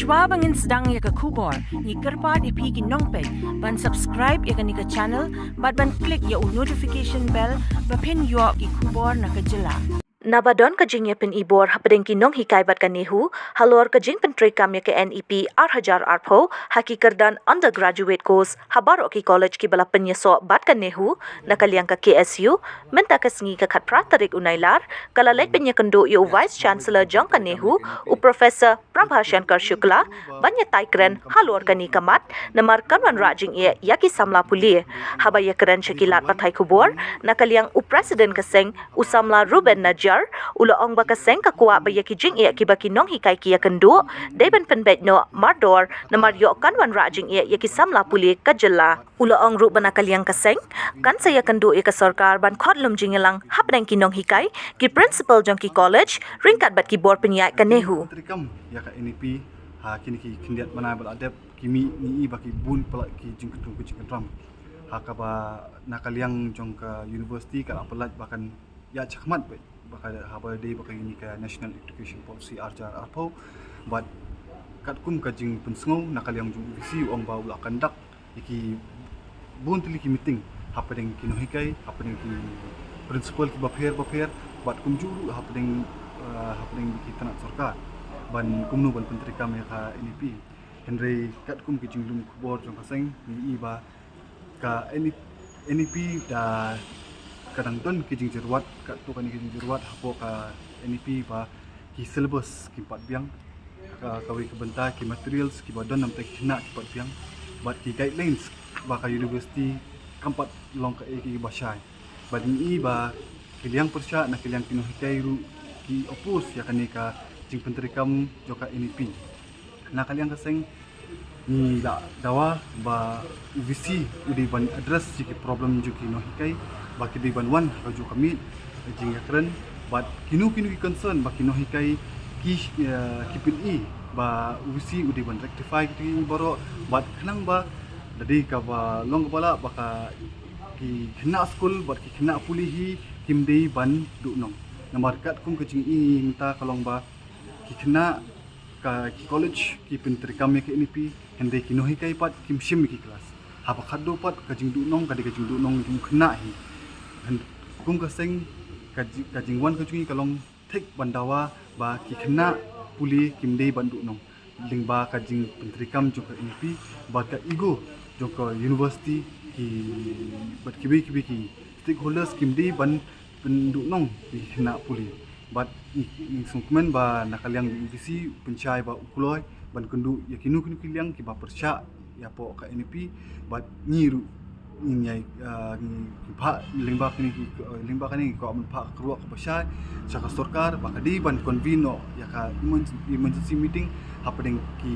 Schwab angin sedang ya ke kubor, ni kerpat ipi ki nongpek, ban subscribe ya ke ni ke channel, ban klik ya notification bell, bapin yo ki kubor na ke jela. Nabadon kajing ya pen ibor hapadeng kinong hikai bat kanihu halor kajing pentri kam ya ke NEP Hajar Arpo haki kerdan undergraduate course habaro ki college ki bala penyeso bat kanihu nakaliang ka KSU menta kasngi ka khat tarik unailar kalalek penya kendo yo vice chancellor jong kanihu u professor Prabha Shankar Shukla banya taikren halor kani kamat namar kanwan rajing ya yaki samla puli habaya keren shakilat pathai kubor nakaliang u president kaseng usamla Ruben Najar ulo ong baka seng kakua baya ki jing ia ki baki nong hikai ki yakendu deben penbet no mardor na maryo kanwan rajing ia ki samla puli kajela ulo ong ru bana kaliang kaseng kan saya kendu ia ka sarkar ban khotlum jingelang hapdeng ki nong hikai ki principal jong ki college ringkat bat ki bor penya kanehu trikam ya ka NEP ha kini ki kindiat mana bal adep kimi ni baki bun pelak ki jing ketung ku jing drum ha ka ba nakaliang jong ka university ka apelat bahkan ya chakmat baik bakal haba day bakal ini ke National Education Policy Hajar Arpo but kat kum kajing pensngo nakal yang jung visi ong bau la kandak iki bun tili ki meeting hapa deng kino hikai hapa deng ki principal ki bapher but kum juru hapa deng ki tanat sarkar ban kumnu ban penteri kami ka NEP Henry kat kum ki jing lum kubor jong kaseng ni iba ka NEP da kadang don ki jing jeruat kat tu kan ki jing jeruat hapo ka NEP ba ki syllabus ki pat biang ka kawi ke benta ki materials ki badan nam tak kena ki pat biang but ki guidelines ba ka university kampat long ka ki basai ba ni ba kiliang persya na kiliang kino hikairu ki opus ya kan ka jing penteri kam joka NEP na kaliang kaseng ni dawa ba UVC udi ban address ki problem ju ki no hikai baki di banwan baju kami jing yakren but kinu ki concern baki no hikai ki PLE ba UVC udi ban rectify ki baro but kenang ba jadi ka ba long bala baka ki kena school but ki kena pulihi kimdei ban du nong namar kat kum ke jing minta kalong ba ki kena ka ki college ki penteri kami ke NEP hende ki no hikai pat kim shim ki kelas haba khaddo pat ka jing du nong ka de jing du nong jung kena hi kum kaseng kajing wan kajungi kalong tek bandawa ba ki kena puli kimdei bandu nong lingba kajing penteri kam juga NEP ba ka ego joka university ki bat kibi ki stakeholders kimdei ban bandu nong ki kena puli but sungkumen ba nakaliang UVC pencai ba ukuloi ban kendu yakinu kiliang ki ba persya ya po ka NEP but nyiru nyai ki pha lingba kini ko amun pha kruak ka pasai saka sarkar bakadi ban convene ya ka emergency meeting happening ki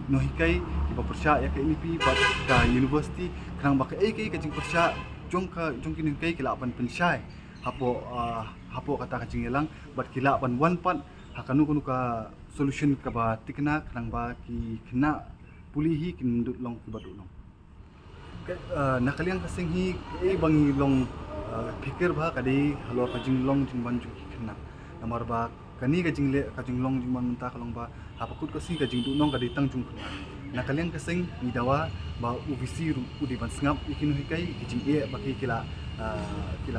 no hikai ki ba persya ya ka NEP bat ka university krang ba ka ka jing persya jong kini kai ki la ban pensai hapo kata kajing elang bat ki la ban one part hakanu kunu ka solution ka ba tikna krang ba ki kena pulihi ki mundut long ki badu long nakaliang kasing hi bangi long pikir bah kadi halor kajing long jing ban ju kena namar ba kani kajing long jing ban mentah kalong ba hapakut kasi kajing du nong kadi tang jung kena nakaliang kasing ni dawa ba UVC udi ban sngap ikinu hikai kajing baki kila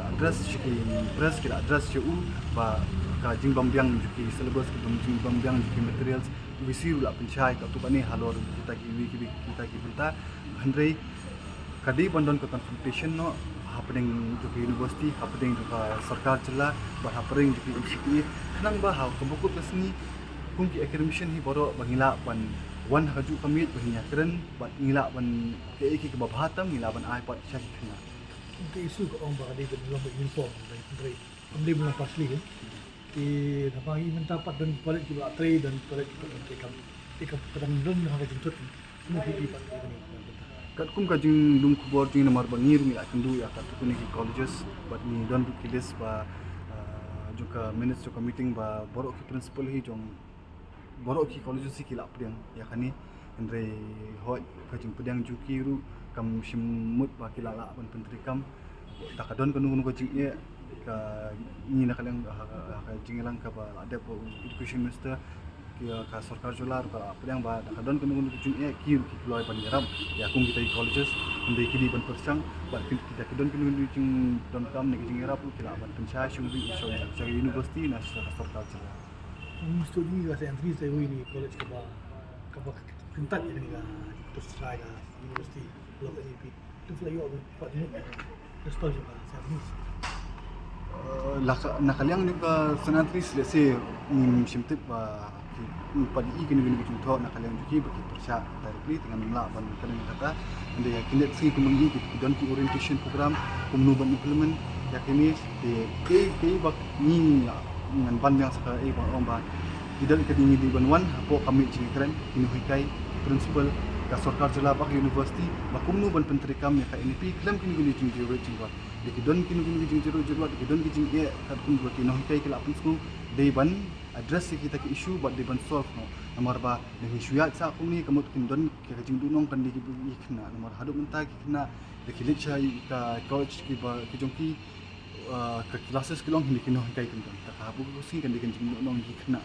address shiki press kila address ju ba kajing bambiang juki syllabus kajing bambiang juki materials UVC ula pencai ka tu bani halor kita ki benta Andre kadi bandon ke confrontation no happening juki university happening juga sarkar jela ba happening juki institute kenang ba ha kebukut kesni kunki academician hi boro bangila ban wan haju kamit bahinya keren bat ngila ban ke ki babahatam ngila ban ai pat syaki kena untuk isu ko ong ba kadi belum inform dari amli belum pasli ti napangi mentapat dan balik juga trade dan balik ikam kadang belum ha jentut semua di pat kat kum kajing lum kubor jing namar bangir mi akendu ya kat kuni ki colleges but ni don kilis ba juga minutes juga meeting ba borok ki principal hi jong borok ki colleges si kila pediang ya kani andre hoi kajing pediang jukiru kam shimut ba kila la ban penteri kam takadon kanu kajing ye ka ni nakaliang ka jingelang ka ba ada po education minister ka sarkar jolar ka pedang ba da kadon kenu jung ki keluar ban garam ya kum kita colleges undai kini ban persang ba kita kadon kenu jung don kam ne jung era pu kila ban pensha shuri so university na sarkar jolar studi ka sa entry sa ini college ka ba kentat ini ka terus try ka university lo NEP tu fly yo pa ni nostalgia ka sa ini nakaliang ni ka sanatris let's say simtip ba padi kini kini jung tho nakaliang juki bagi persha directly dengan mla ban kan kata ande ya kinet sri kumengi don ki orientation program kumnu ban implement ya kini ke bak ni dengan ban yang sekarang bang ba tidak kedini di banwan apo kami jing keren kini hikai principal ka sarkar jela bak university bakumnu ban pentrikam ya ka NEP klam kini kini jing jero jing ba deki don kini kini jing jero jero deki don jing e katun ba kini hikai kala apun sku dei ban address kita ke issue but dei ban solve no nomor ba dengan issue ya sa kum ni kamut kin don ke jing dunong kan deki ikna nomor hadu menta kina deki lecture ka coach ki ba ki jongki ke classes kelong hindi kino hikai kan ta habu sing kan deki jing dunong ki kena